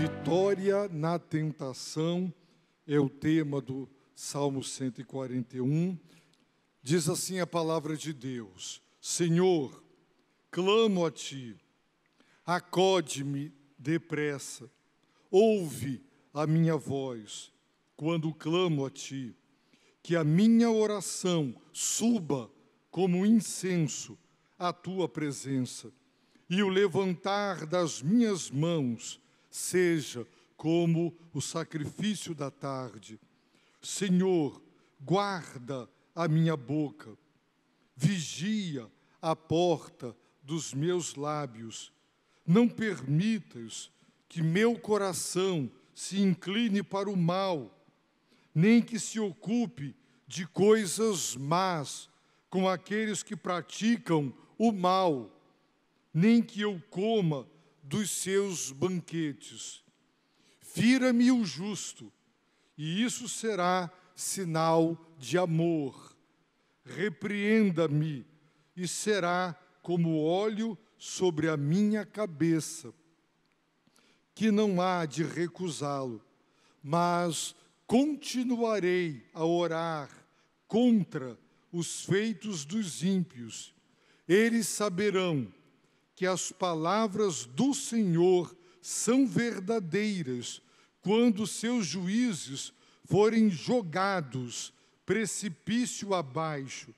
Vitória na tentação é o tema do Salmo 141. Diz assim a palavra de Deus: Senhor, clamo a Ti, acode-me depressa, ouve a minha voz quando clamo a Ti, que a minha oração suba como incenso à Tua presença, e o levantar das minhas mãos seja como o sacrifício da tarde. Senhor, guarda a minha boca, vigia a porta dos meus lábios. Não permitas que meu coração se incline para o mal, nem que se ocupe de coisas más com aqueles que praticam o mal, nem que eu coma dos seus banquetes. Fira-me o justo, e isso será sinal de amor. Repreenda-me, e será como óleo sobre a minha cabeça, que não há de recusá-lo, mas continuarei a orar contra os feitos dos ímpios. Eles saberão que as palavras do Senhor são verdadeiras, quando seus juízos forem jogados precipício abaixo.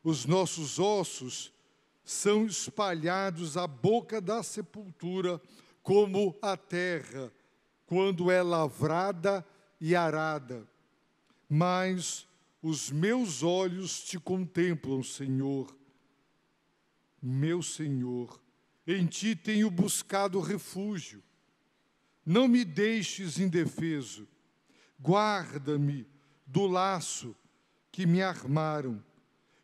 Os nossos ossos são espalhados à boca da sepultura, como a terra, quando é lavrada e arada. Mas os meus olhos te contemplam, Senhor. Meu Senhor, em Ti tenho buscado refúgio. Não me deixes indefeso. Guarda-me do laço que me armaram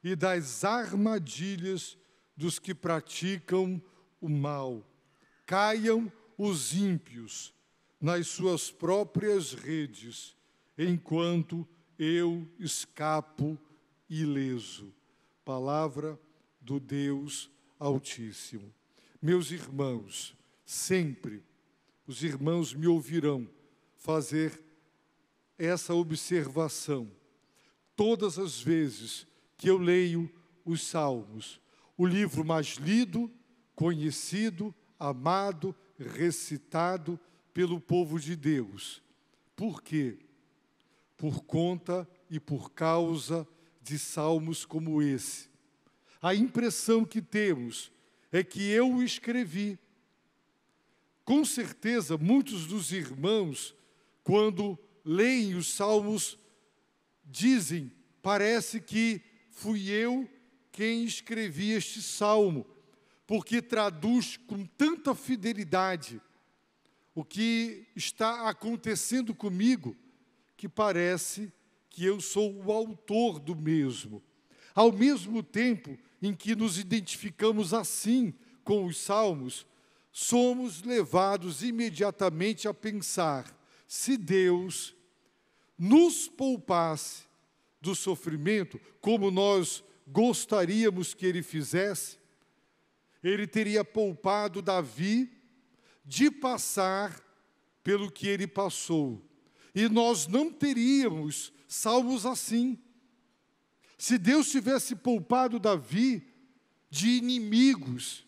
e das armadilhas dos que praticam o mal. Caiam os ímpios nas suas próprias redes, enquanto eu escapo ileso. Palavra do Deus Altíssimo. Meus irmãos, sempre os irmãos me ouvirão fazer essa observação. Todas as vezes que eu leio os Salmos, o livro mais lido, conhecido, amado, recitado pelo povo de Deus. Por quê? Por conta e por causa de salmos como esse. A impressão que temos é que eu o escrevi. Com certeza, muitos dos irmãos, quando leem os salmos, dizem: parece que fui eu quem escrevi este salmo, porque traduz com tanta fidelidade o que está acontecendo comigo, que parece que eu sou o autor do mesmo. Ao mesmo tempo em que nos identificamos assim com os salmos, somos levados imediatamente a pensar: se Deus nos poupasse do sofrimento, como nós gostaríamos que Ele fizesse, Ele teria poupado Davi de passar pelo que ele passou. E nós não teríamos salmos assim. Se Deus tivesse poupado Davi de inimigos,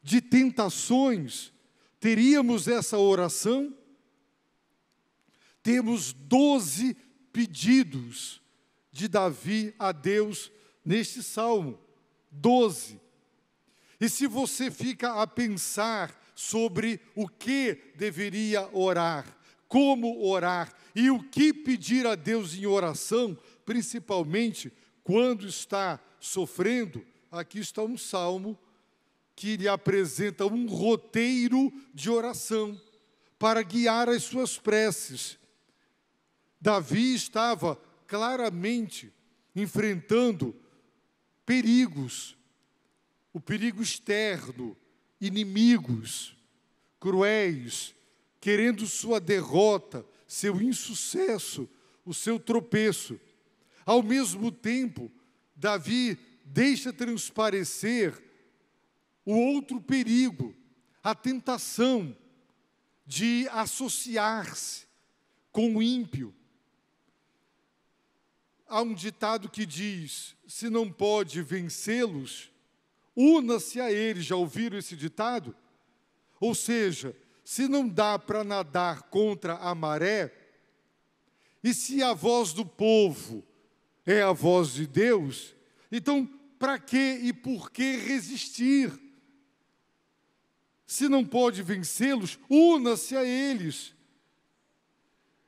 de tentações, teríamos essa oração? Temos 12 pedidos de Davi a Deus neste salmo. 12. E se você fica a pensar sobre o que deveria orar, como orar e o que pedir a Deus em oração, principalmente quando está sofrendo, aqui está um salmo que lhe apresenta um roteiro de oração para guiar as suas preces. Davi estava claramente enfrentando perigos, o perigo externo, inimigos cruéis, querendo sua derrota, seu insucesso, o seu tropeço. Ao mesmo tempo, Davi deixa transparecer o outro perigo, a tentação de associar-se com o ímpio. Há um ditado que diz: se não pode vencê-los, una-se a eles. Já ouviram esse ditado? Ou seja, se não dá para nadar contra a maré, e se a voz do povo é a voz de Deus, então para que e por que resistir? Se não pode vencê-los, una-se a eles.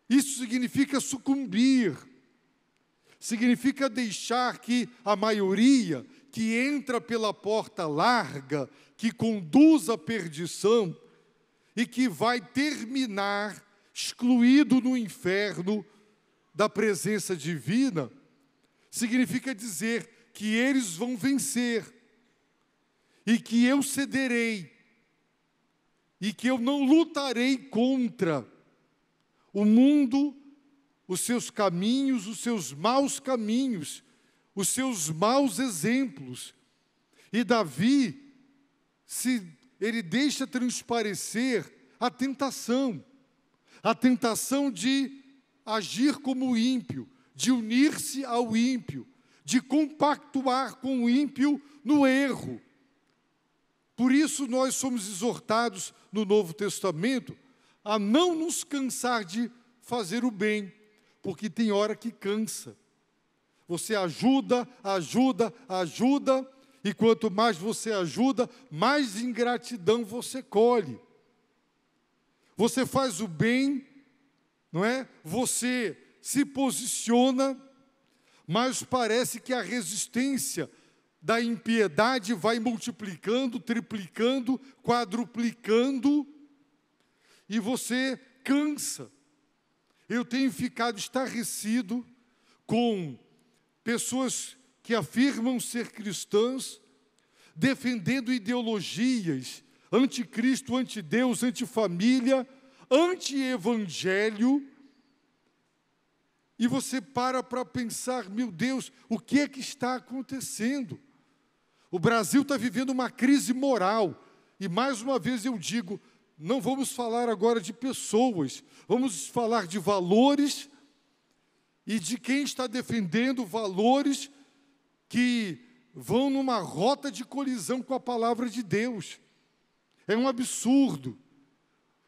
Isso significa sucumbir, significa deixar que a maioria que entra pela porta larga, que conduz à perdição e que vai terminar excluído no inferno da presença divina, significa dizer que eles vão vencer e que eu cederei e que eu não lutarei contra o mundo, os seus caminhos, os seus maus caminhos, os seus maus exemplos. E Davi, ele deixa transparecer a tentação de agir como ímpio, de unir-se ao ímpio, de compactuar com o ímpio no erro. Por isso nós somos exortados no Novo Testamento a não nos cansar de fazer o bem, porque tem hora que cansa. Você ajuda, e quanto mais você ajuda, mais ingratidão você colhe. Você faz o bem, não é? Você se posiciona, mas parece que a resistência da impiedade vai multiplicando, triplicando, quadruplicando, e você cansa. Eu tenho ficado estarrecido com pessoas que afirmam ser cristãs, defendendo ideologias anticristo, antideus, antifamília, anti-evangelho, e você para pensar, meu Deus, o que é que está acontecendo? O Brasil está vivendo uma crise moral, e mais uma vez eu digo, não vamos falar agora de pessoas, vamos falar de valores e de quem está defendendo valores que vão numa rota de colisão com a palavra de Deus. É um absurdo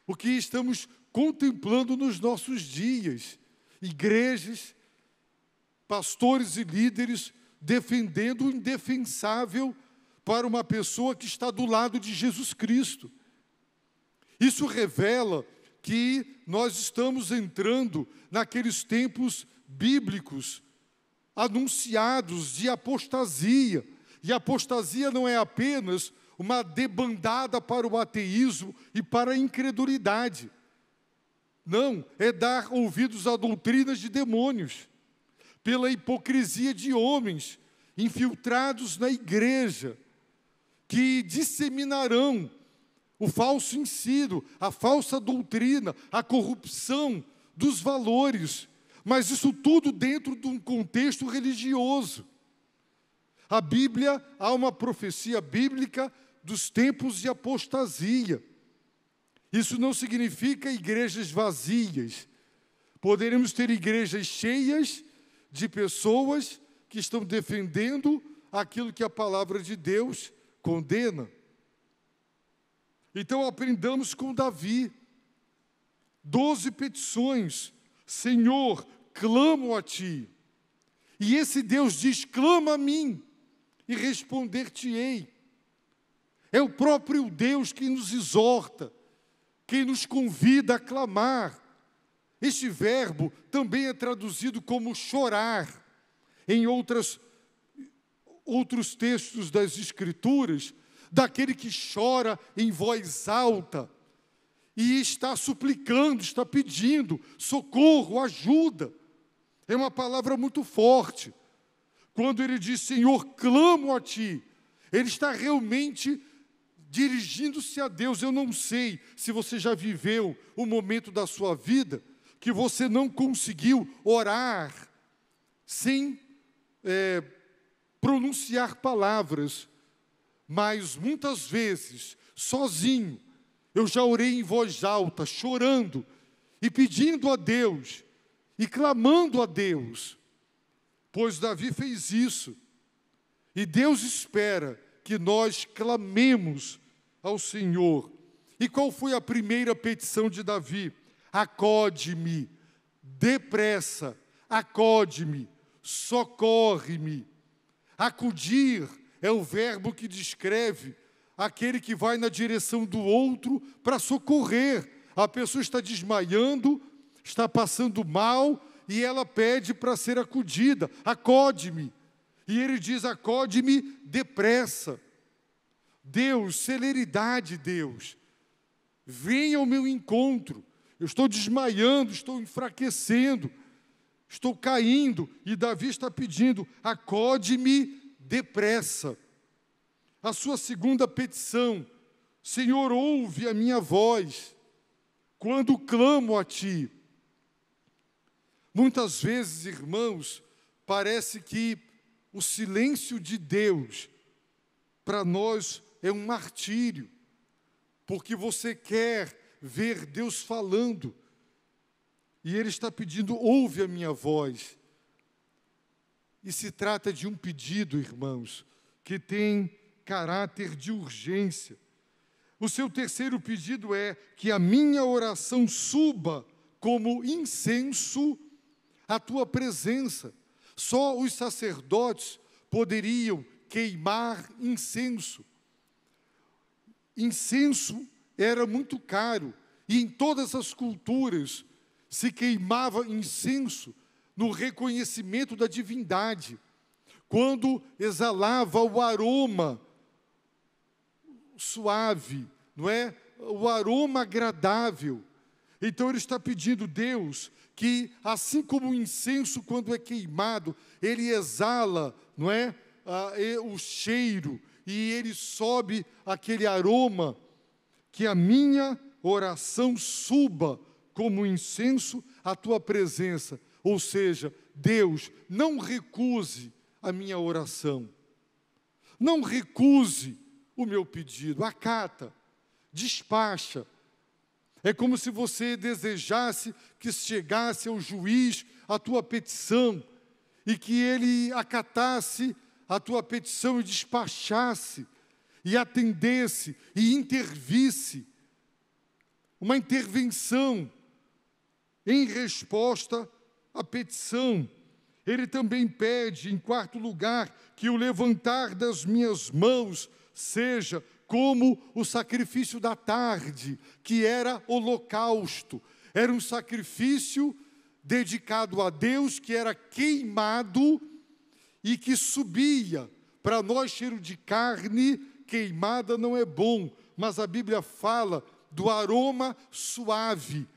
o que estamos contemplando nos nossos dias. Igrejas, pastores e líderes defendendo o indefensável para uma pessoa que está do lado de Jesus Cristo. Isso revela que nós estamos entrando naqueles tempos bíblicos anunciados de apostasia. E apostasia não é apenas uma debandada para o ateísmo e para a incredulidade. Não, é dar ouvidos a doutrinas de demônios, pela hipocrisia de homens infiltrados na igreja, que disseminarão o falso ensino, a falsa doutrina, a corrupção dos valores, mas isso tudo dentro de um contexto religioso. A Bíblia, há uma profecia bíblica dos tempos de apostasia. Isso não significa igrejas vazias. Poderemos ter igrejas cheias de pessoas que estão defendendo aquilo que a palavra de Deus condena. Então aprendamos com Davi. 12 petições. Senhor, clamo a Ti. E esse Deus diz, clama a mim e responder-te-ei. É o próprio Deus que nos exorta, quem nos convida a clamar. Este verbo também é traduzido como chorar. Em outros textos das Escrituras, daquele que chora em voz alta e está suplicando, está pedindo socorro, ajuda. É uma palavra muito forte. Quando ele diz, Senhor, clamo a Ti, ele está realmente dirigindo-se a Deus. Eu não sei se você já viveu um momento da sua vida que você não conseguiu orar sem pronunciar palavras, mas muitas vezes, sozinho, Eu já orei em voz alta, chorando e pedindo a Deus e clamando a Deus, pois Davi fez isso. E Deus espera que nós clamemos ao Senhor. E qual foi a primeira petição de Davi? Acode-me, depressa, acode-me, socorre-me. Acudir é o verbo que descreve aquele que vai na direção do outro para socorrer. A pessoa está desmaiando, está passando mal e ela pede para ser acudida. Acode-me. E ele diz, acode-me depressa. Deus, celeridade, Deus. Venha ao meu encontro. Eu estou desmaiando, estou enfraquecendo, estou caindo. E Davi está pedindo, acode-me depressa. A sua segunda petição, Senhor, ouve a minha voz quando clamo a Ti. Muitas vezes, irmãos, parece que o silêncio de Deus, para nós, é um martírio, porque você quer ver Deus falando, e Ele está pedindo, ouve a minha voz. E se trata de um pedido, irmãos, que tem caráter de urgência. O seu terceiro pedido é que a minha oração suba como incenso à tua presença. Só os sacerdotes poderiam queimar incenso. Incenso era muito caro, e em todas as culturas se queimava incenso no reconhecimento da divindade, quando exalava o aroma suave, não é? O aroma agradável. Então ele está pedindo, Deus, que assim como o incenso quando é queimado, ele exala, não é? O cheiro, e ele sobe aquele aroma, que a minha oração suba como incenso à tua presença. Ou seja, Deus, não recuse a minha oração. Não recuse o meu pedido. Acata, despacha. É como se você desejasse que chegasse ao juiz a tua petição e que ele acatasse a tua petição e despachasse, e atendesse, e intervisse. Uma intervenção em resposta à petição. Ele também pede, em quarto lugar, que o levantar das minhas mãos seja como o sacrifício da tarde, que era holocausto. Era um sacrifício dedicado a Deus, que era queimado e que subia. Para nós, cheiro de carne queimada não é bom, mas a Bíblia fala do aroma suave.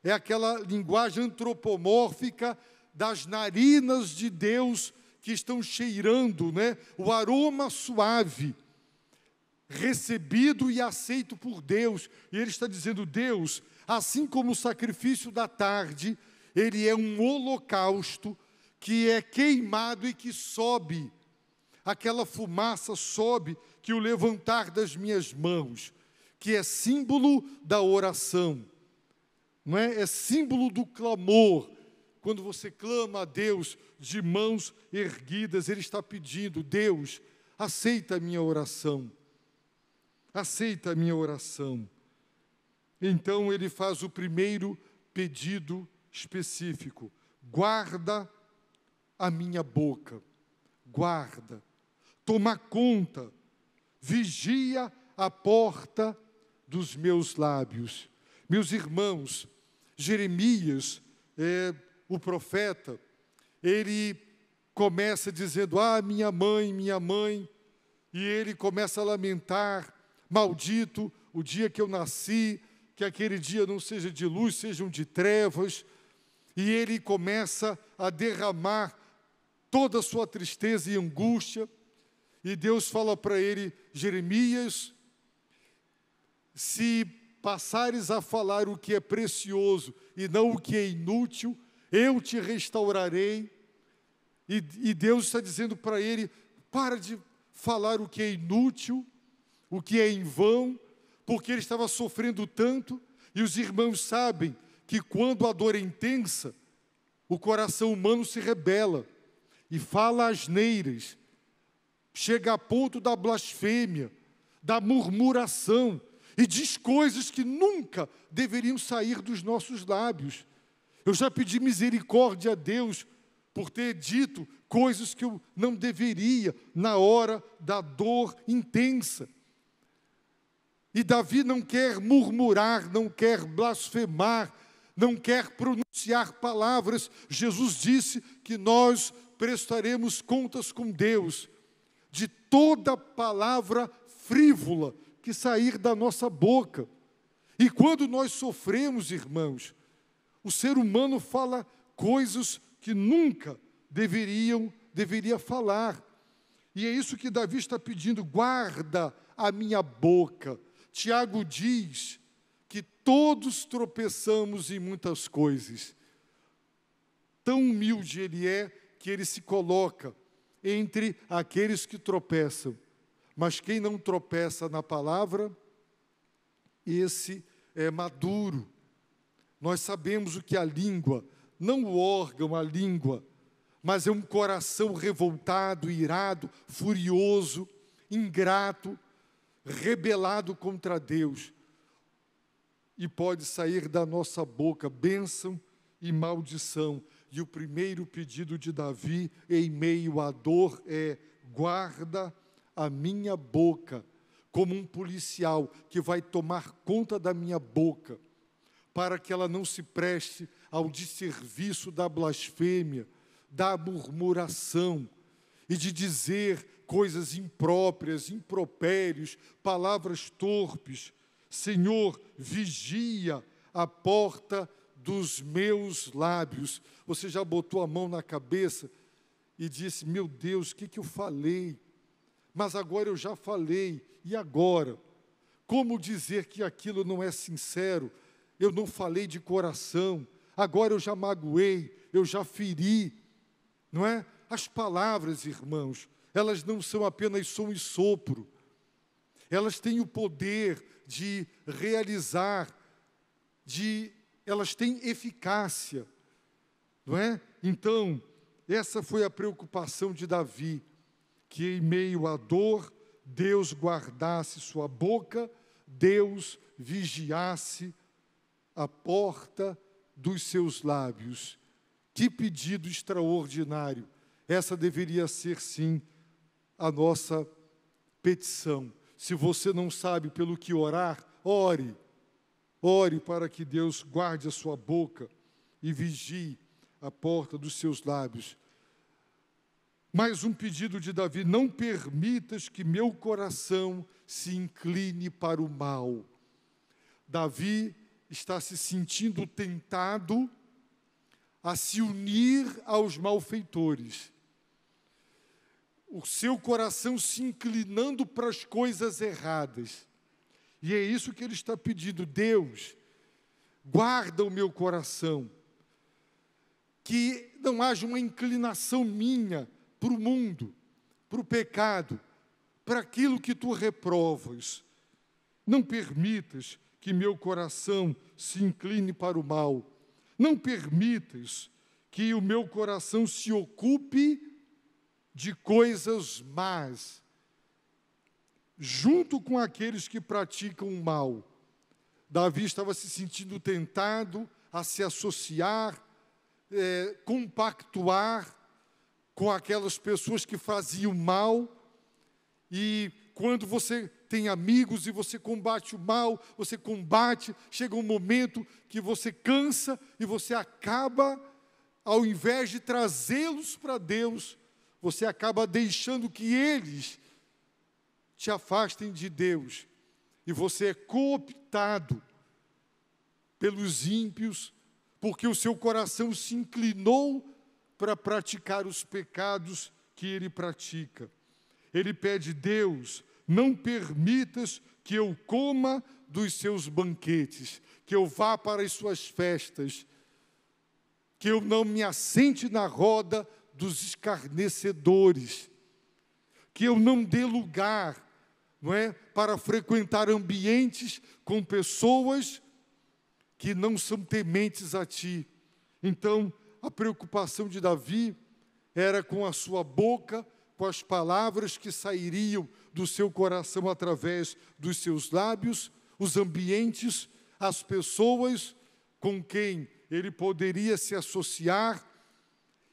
É aquela linguagem antropomórfica das narinas de Deus que estão cheirando, né? O aroma suave, recebido e aceito por Deus. E ele está dizendo, Deus, assim como o sacrifício da tarde, ele é um holocausto que é queimado e que sobe. Aquela fumaça sobe, que o levantar das minhas mãos, que é símbolo da oração, não é? É símbolo do clamor. Quando você clama a Deus de mãos erguidas, Ele está pedindo, Deus, aceita a minha oração. Aceita a minha oração. Então ele faz o primeiro pedido específico. Guarda a minha boca. Guarda. Toma conta. Vigia a porta dos meus lábios. Meus irmãos, Jeremias, o profeta, ele começa dizendo, minha mãe, e ele começa a lamentar, maldito o dia que eu nasci, que aquele dia não seja de luz, sejam de trevas, e ele começa a derramar toda a sua tristeza e angústia, e Deus fala para ele, Jeremias, se passares a falar o que é precioso e não o que é inútil, eu te restaurarei. E Deus está dizendo para ele, para de falar o que é inútil, o que é em vão, porque ele estava sofrendo tanto, e os irmãos sabem que quando a dor é intensa, o coração humano se rebela e fala asneiras, chega a ponto da blasfêmia, da murmuração, e diz coisas que nunca deveriam sair dos nossos lábios. Eu já pedi misericórdia a Deus por ter dito coisas que eu não deveria na hora da dor intensa. E Davi não quer murmurar, não quer blasfemar, não quer pronunciar palavras. Jesus disse que nós prestaremos contas com Deus de toda palavra frívola que sair da nossa boca. E quando nós sofremos, irmãos, o ser humano fala coisas que nunca deveria falar. E é isso que Davi está pedindo: guarda a minha boca. Tiago diz que todos tropeçamos em muitas coisas. Tão humilde ele é que ele se coloca entre aqueles que tropeçam. Mas quem não tropeça na palavra, esse é maduro. Nós sabemos o que é a língua, não o órgão, a língua, mas é um coração revoltado, irado, furioso, ingrato, rebelado contra Deus. E pode sair da nossa boca bênção e maldição. E o primeiro pedido de Davi, em meio à dor, é: guarda a minha boca, como um policial que vai tomar conta da minha boca, para que ela não se preste ao desserviço da blasfêmia, da murmuração, e de dizer coisas impróprias, impropérios, palavras torpes. Senhor, vigia a porta dos meus lábios. Você já botou a mão na cabeça e disse: meu Deus, o que eu falei? Mas agora eu já falei, e agora? Como dizer que aquilo não é sincero? Eu não falei de coração, agora eu já magoei, eu já feri, não é? As palavras, irmãos, elas não são apenas som e sopro, elas têm o poder de realizar, elas têm eficácia, não é? Então, essa foi a preocupação de Davi, que em meio à dor, Deus guardasse sua boca, Deus vigiasse a porta dos seus lábios. Que pedido extraordinário! Essa deveria ser, sim, a nossa petição. Se você não sabe pelo que orar, ore. Ore para que Deus guarde a sua boca e vigie a porta dos seus lábios. Mais um pedido de Davi: não permitas que meu coração se incline para o mal. Davi está se sentindo tentado a se unir aos malfeitores. O seu coração se inclinando para as coisas erradas. E é isso que ele está pedindo: Deus, guarda o meu coração, que não haja uma inclinação minha para o mundo, para o pecado, para aquilo que tu reprovas. Não permitas que meu coração se incline para o mal. Não permitas que o meu coração se ocupe de coisas más, junto com aqueles que praticam o mal. Davi estava se sentindo tentado a se associar, compactuar com aquelas pessoas que faziam mal. E quando você tem amigos e você combate o mal, você combate, chega um momento que você cansa e você acaba, ao invés de trazê-los para Deus, você acaba deixando que eles te afastem de Deus. E você é cooptado pelos ímpios, porque o seu coração se inclinou para praticar os pecados que ele pratica. Ele pede: Deus, não permitas que eu coma dos seus banquetes, que eu vá para as suas festas, que eu não me assente na roda dos escarnecedores, que eu não dê lugar, não é? Para frequentar ambientes com pessoas que não são tementes a ti. Então, a preocupação de Davi era com a sua boca, com as palavras que sairiam do seu coração através dos seus lábios, os ambientes, as pessoas com quem ele poderia se associar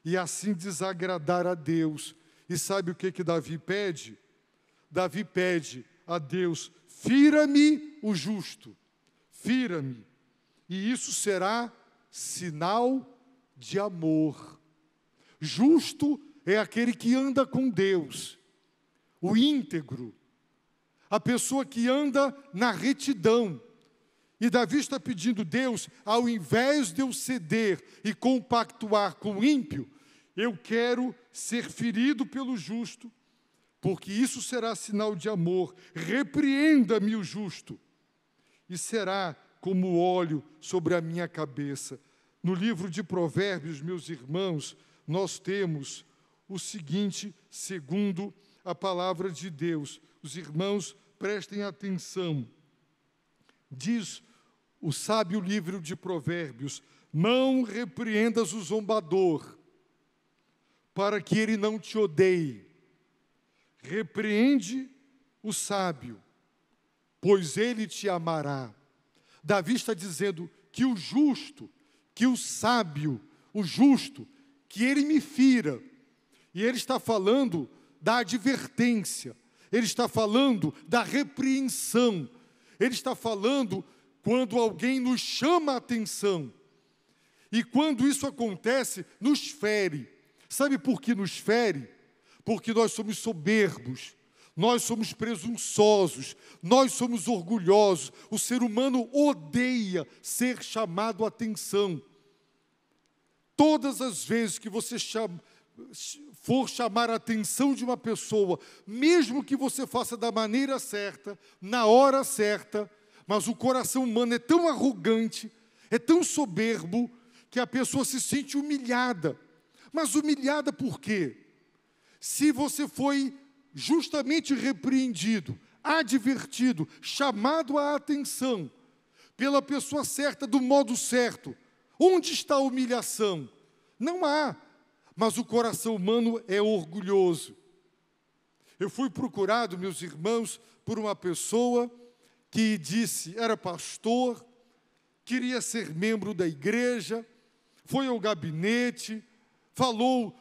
e assim desagradar a Deus. E sabe o que Davi pede? Davi pede a Deus: fira-me o justo, fira-me. E isso será sinal de amor. Justo é aquele que anda com Deus, o íntegro, a pessoa que anda na retidão. E Davi está pedindo: Deus, ao invés de eu ceder e compactuar com o ímpio, eu quero ser ferido pelo justo, porque isso será sinal de amor. Repreenda-me o justo, e será como óleo sobre a minha cabeça. No livro de Provérbios, meus irmãos, nós temos o seguinte, segundo a palavra de Deus. Os irmãos, prestem atenção. Diz o sábio livro de Provérbios: não repreendas o zombador, para que ele não te odeie. Repreende o sábio, pois ele te amará. Davi está dizendo que o justo, que o sábio, o justo, que ele me fira. E ele está falando da advertência, ele está falando da repreensão, ele está falando quando alguém nos chama a atenção. E quando isso acontece, nos fere. Sabe por que nos fere? Porque nós somos soberbos, nós somos presunçosos, nós somos orgulhosos. O ser humano odeia ser chamado a atenção. Todas as vezes que você for chamar a atenção de uma pessoa, mesmo que você faça da maneira certa, na hora certa, mas o coração humano é tão arrogante, é tão soberbo, que a pessoa se sente humilhada. Mas humilhada por quê? Se você foi justamente repreendido, advertido, chamado à atenção pela pessoa certa, do modo certo, onde está a humilhação? Não há. Mas o coração humano é orgulhoso. Eu fui procurado, meus irmãos, por uma pessoa que disse, era pastor, queria ser membro da igreja, foi ao gabinete, falou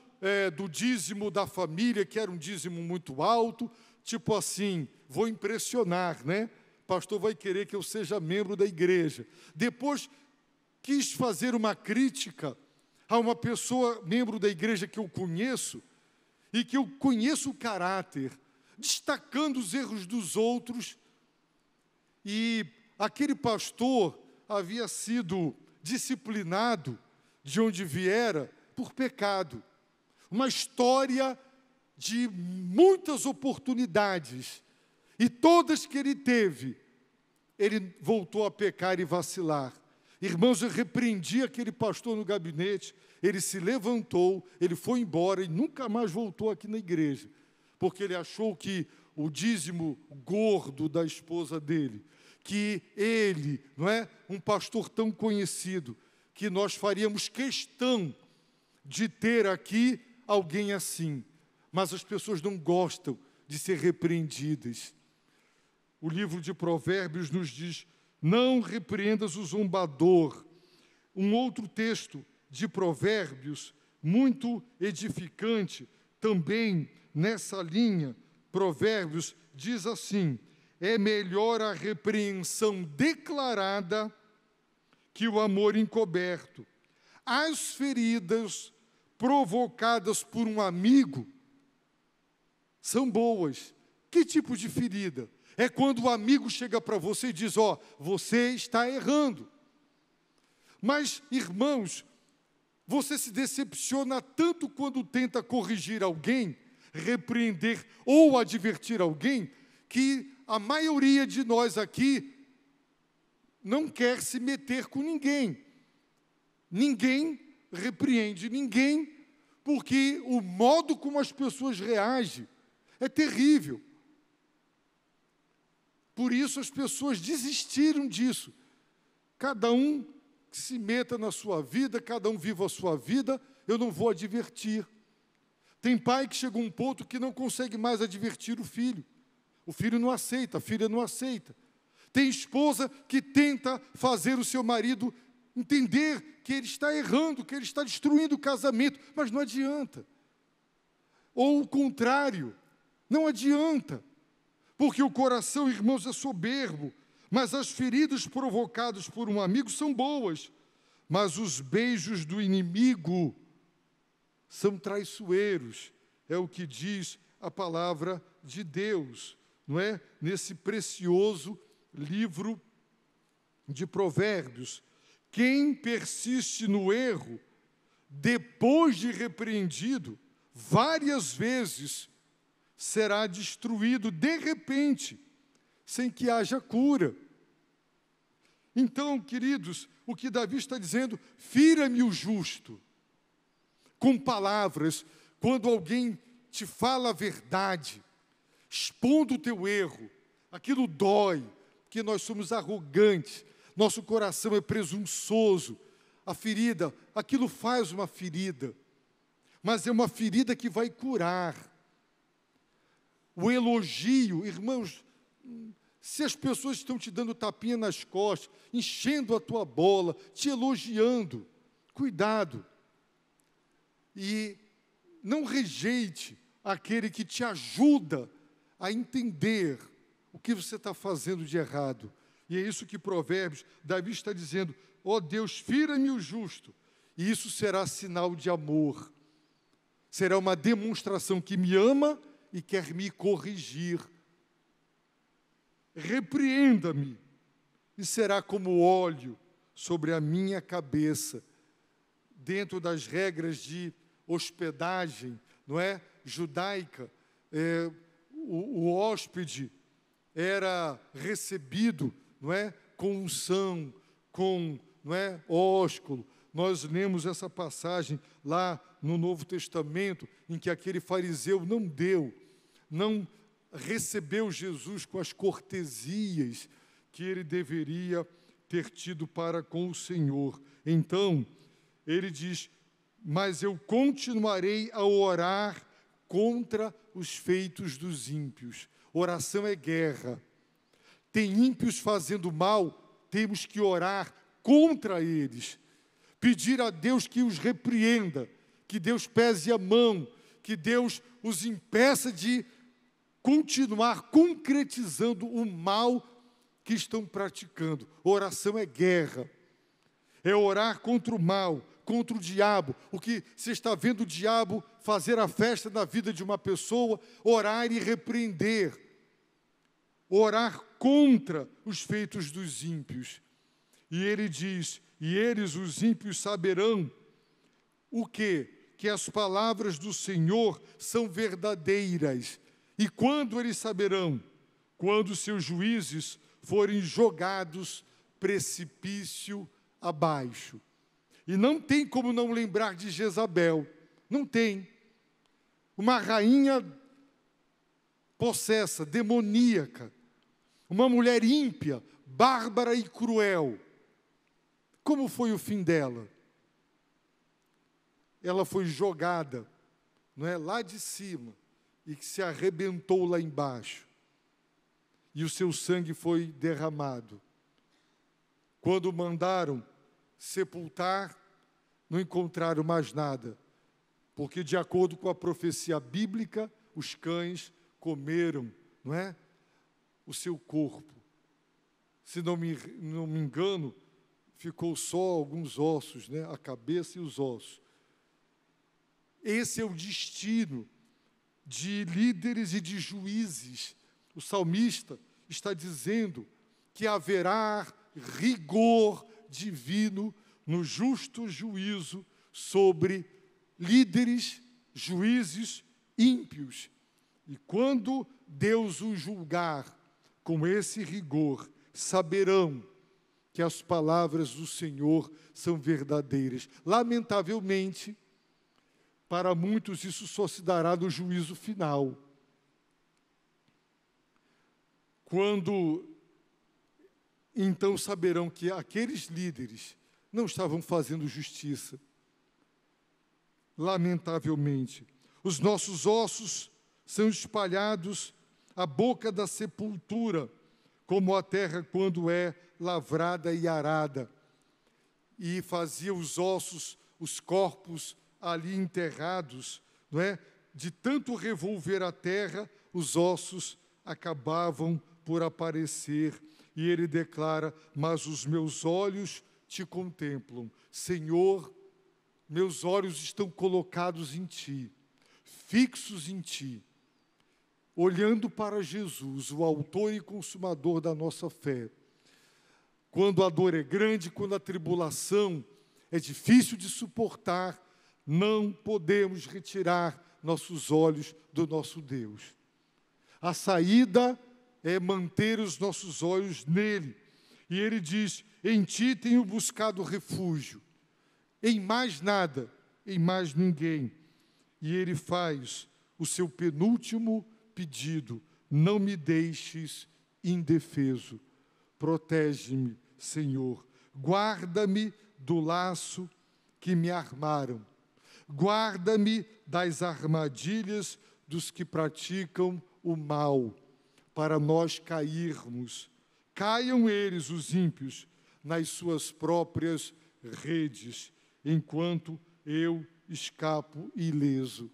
do dízimo da família, que era um dízimo muito alto, tipo assim, vou impressionar, né? O pastor vai querer que eu seja membro da igreja. Depois quis fazer uma crítica a uma pessoa, membro da igreja que eu conheço, e que eu conheço o caráter, destacando os erros dos outros. E aquele pastor havia sido disciplinado, de onde viera, por pecado. Uma história de muitas oportunidades, e todas que ele teve, ele voltou a pecar e vacilar. Irmãos, eu repreendi aquele pastor no gabinete, ele se levantou, ele foi embora e nunca mais voltou aqui na igreja, porque ele achou que o dízimo gordo da esposa dele, que ele, não é, um pastor tão conhecido, que nós faríamos questão de ter aqui alguém assim. Mas as pessoas não gostam de ser repreendidas. O livro de Provérbios nos diz: não repreendas o zombador. Um outro texto de Provérbios, muito edificante, também nessa linha, Provérbios diz assim: é melhor a repreensão declarada que o amor encoberto. As feridas provocadas por um amigo são boas. Que tipo de ferida? É quando o amigo chega para você e diz: ó, você está errando. Mas, irmãos, você se decepciona tanto quando tenta corrigir alguém, repreender ou advertir alguém, que a maioria de nós aqui não quer se meter com ninguém. Ninguém repreende ninguém, porque o modo como as pessoas reagem é terrível. Por isso as pessoas desistiram disso. Cada um que se meta na sua vida, cada um viva a sua vida, eu não vou advertir. Tem pai que chega a um ponto que não consegue mais advertir o filho. O filho não aceita, a filha não aceita. Tem esposa que tenta fazer o seu marido entender que ele está errando, que ele está destruindo o casamento, mas não adianta. Ou o contrário, não adianta. Porque o coração, irmãos, é soberbo, mas as feridas provocadas por um amigo são boas, mas os beijos do inimigo são traiçoeiros, é o que diz a palavra de Deus, não é? Nesse precioso livro de Provérbios. Quem persiste no erro, depois de repreendido, várias vezes, será destruído de repente, sem que haja cura. Então, queridos, o que Davi está dizendo, fira-me o justo, com palavras, quando alguém te fala a verdade, expondo o teu erro, aquilo dói, porque nós somos arrogantes, nosso coração é presunçoso, a ferida, aquilo faz uma ferida, mas é uma ferida que vai curar. O elogio, irmãos, se as pessoas estão te dando tapinha nas costas, enchendo a tua bola, te elogiando, cuidado. E não rejeite aquele que te ajuda a entender o que você está fazendo de errado. E é isso que Provérbios, Davi está dizendo, ó Deus, fira-me o justo, e isso será sinal de amor. Será uma demonstração que me ama e quer me corrigir. Repreenda-me, e será como óleo sobre a minha cabeça, dentro das regras de hospedagem, não é? Judaica, o hóspede era recebido, não é? Com unção, com, não é? Ósculo. Nós lemos essa passagem lá no Novo Testamento, em que aquele fariseu não recebeu Jesus com as cortesias que ele deveria ter tido para com o Senhor. Então, ele diz, mas eu continuarei a orar contra os feitos dos ímpios. Oração é guerra. Tem ímpios fazendo mal, temos que orar contra eles. Pedir a Deus que os repreenda, que Deus pese a mão, que Deus os impeça de continuar concretizando o mal que estão praticando. Oração é guerra. É orar contra o mal, contra o diabo. O que você está vendo o diabo fazer a festa na vida de uma pessoa, orar e repreender. Orar contra os feitos dos ímpios. E ele diz, e eles, os ímpios, saberão o quê? Que as palavras do Senhor são verdadeiras. E quando eles saberão? Quando seus juízes forem jogados precipício abaixo. E não tem como não lembrar de Jezabel. Não tem. Uma rainha possessa, demoníaca. Uma mulher ímpia, bárbara e cruel. Como foi o fim dela? Ela foi jogada, não é, lá de cima, e que se arrebentou lá embaixo. E o seu sangue foi derramado. Quando mandaram sepultar, não encontraram mais nada, porque de acordo com a profecia bíblica, os cães comeram, não é, o seu corpo. Se não me engano, ficou só alguns ossos, né, a cabeça e os ossos. Esse é o destino de líderes e de juízes. O salmista está dizendo que haverá rigor divino no justo juízo sobre líderes, juízes ímpios. E quando Deus os julgar com esse rigor, saberão que as palavras do Senhor são verdadeiras. Lamentavelmente, para muitos isso só se dará no juízo final. quando então saberão que aqueles líderes não estavam fazendo justiça. Lamentavelmente, os nossos ossos são espalhados à boca da sepultura, como a terra quando é lavrada e arada, e fazia os ossos, os corpos ali enterrados, não é? De tanto revolver a terra, os ossos acabavam por aparecer. E ele declara: mas os meus olhos te contemplam. Senhor, meus olhos estão colocados em ti, fixos em ti, olhando para Jesus, o autor e consumador da nossa fé. Quando a dor é grande, quando a tribulação é difícil de suportar, não podemos retirar nossos olhos do nosso Deus. A saída é manter os nossos olhos nele. E ele diz: em ti tenho buscado refúgio, em mais nada, em mais ninguém. E ele faz o seu penúltimo pedido: não me deixes indefeso. Protege-me, Senhor. Guarda-me do laço que me armaram. Guarda-me das armadilhas dos que praticam o mal, para nós cairmos. Caiam eles, os ímpios, nas suas próprias redes, enquanto eu escapo ileso.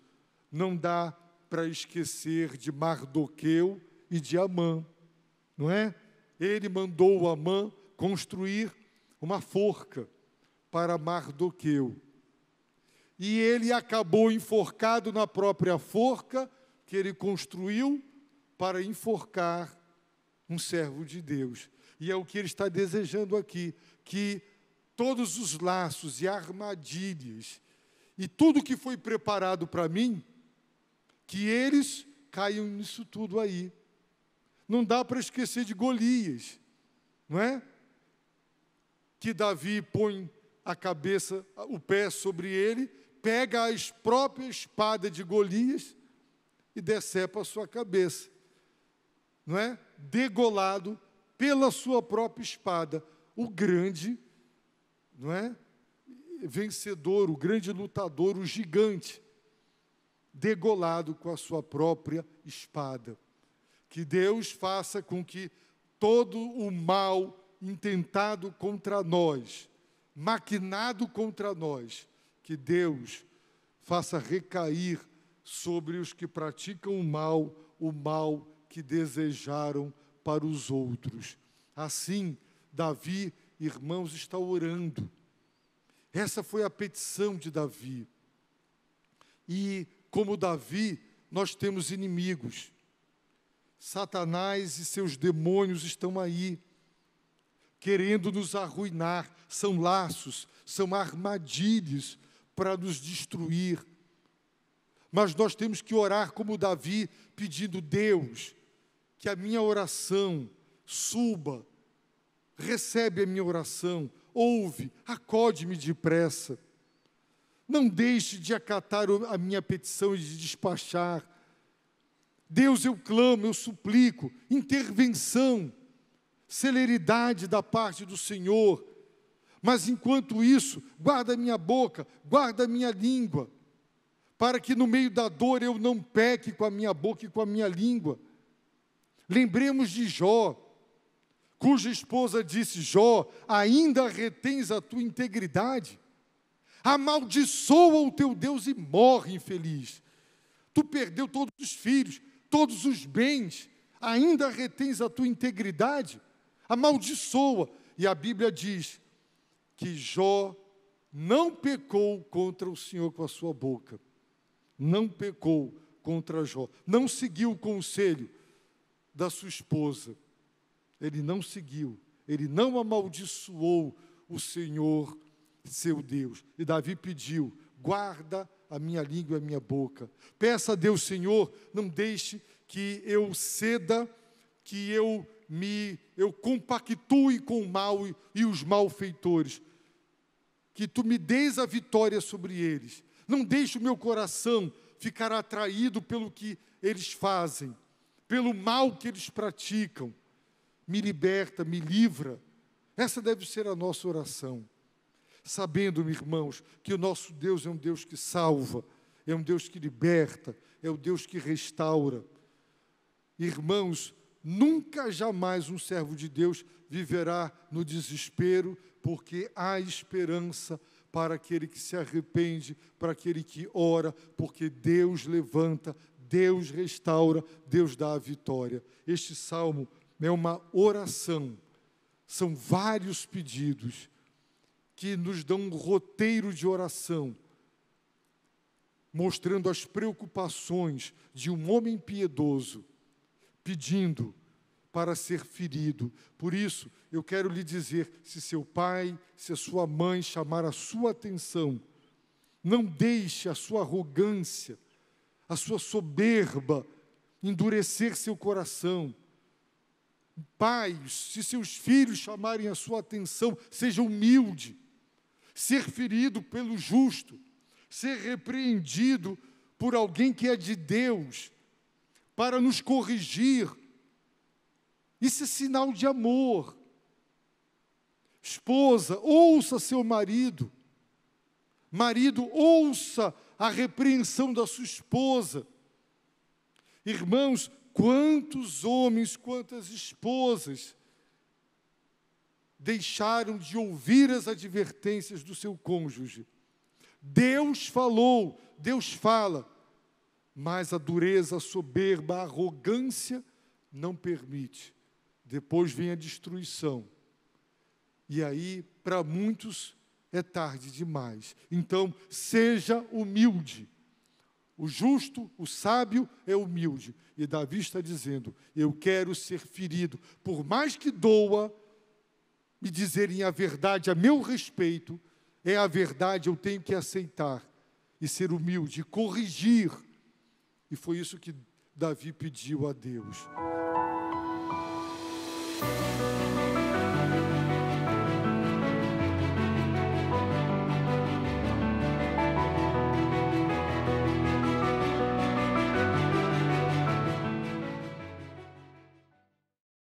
Não dá para esquecer de Mardoqueu e de Amã, não é? Ele mandou Amã construir uma forca para Mardoqueu. E ele acabou enforcado na própria forca que ele construiu para enforcar um servo de Deus. E é o que ele está desejando aqui, que todos os laços e armadilhas e tudo que foi preparado para mim, que eles caiam nisso tudo aí. Não dá para esquecer de Golias, não é? Que Davi põe a cabeça, o pé sobre ele, pega a própria espada de Golias e decepa a sua cabeça, não é? Degolado pela sua própria espada, o grande, não é? Vencedor, o grande lutador, o gigante, degolado com a sua própria espada. Que Deus faça com que todo o mal intentado contra nós, maquinado contra nós, que Deus faça recair sobre os que praticam o mal que desejaram para os outros. Assim, Davi, irmãos, está orando. Essa foi a petição de Davi. E, como Davi, nós temos inimigos. Satanás e seus demônios estão aí, querendo nos arruinar. São laços, são armadilhas para nos destruir. Mas nós temos que orar como Davi, pedindo: Deus, que a minha oração suba, recebe a minha oração, ouve, acode-me depressa. Não deixe de acatar a minha petição e de despachar. Deus, eu clamo, eu suplico, intervenção, celeridade da parte do Senhor. Mas enquanto isso, guarda a minha boca, guarda a minha língua, para que no meio da dor eu não peque com a minha boca e com a minha língua. Lembremos de Jó, cuja esposa disse: Jó, ainda retens a tua integridade? Amaldiçoa o teu Deus e morre, infeliz. Tu perdeu todos os filhos, todos os bens, ainda retens a tua integridade? Amaldiçoa. E a Bíblia diz que Jó não pecou contra o Senhor com a sua boca. Não pecou contra Jó. Não seguiu o conselho da sua esposa. Ele não seguiu. Ele não amaldiçoou o Senhor, seu Deus. E Davi pediu: guarda a minha língua e a minha boca. Peça a Deus: Senhor, não deixe que eu ceda, que eu compactue com o mal e os malfeitores. Que tu me deis a vitória sobre eles. Não deixe o meu coração ficar atraído pelo que eles fazem, pelo mal que eles praticam. me liberta, me livra. Essa deve ser a nossa oração. Sabendo, meus irmãos, que o nosso Deus é um Deus que salva, é um Deus que liberta, é um Deus que restaura. Irmãos, nunca jamais um servo de Deus viverá no desespero, porque há esperança para aquele que se arrepende, para aquele que ora, porque Deus levanta, Deus restaura, Deus dá a vitória. Este salmo é uma oração, são vários pedidos que nos dão um roteiro de oração, mostrando as preocupações de um homem piedoso, pedindo para ser ferido. Por isso, eu quero lhe dizer, se seu pai, se a sua mãe chamar a sua atenção, não deixe a sua arrogância, a sua soberba endurecer seu coração. Pais, se seus filhos chamarem a sua atenção, seja humilde. Ser ferido pelo justo, ser repreendido por alguém que é de Deus, para nos corrigir. Isso é sinal de amor. Esposa, ouça seu marido. Marido, ouça a repreensão da sua esposa. Irmãos, quantos homens, quantas esposas deixaram de ouvir as advertências do seu cônjuge. Deus falou, Deus fala, mas a dureza, a soberba, a arrogância não permite. Depois vem a destruição. E aí, para muitos, é tarde demais. Então, seja humilde. O justo, o sábio é humilde. E Davi está dizendo, eu quero ser ferido, por mais que doa, me dizerem a verdade a meu respeito, é a verdade, eu tenho que aceitar, e ser humilde, e corrigir. E foi isso que Davi pediu a Deus.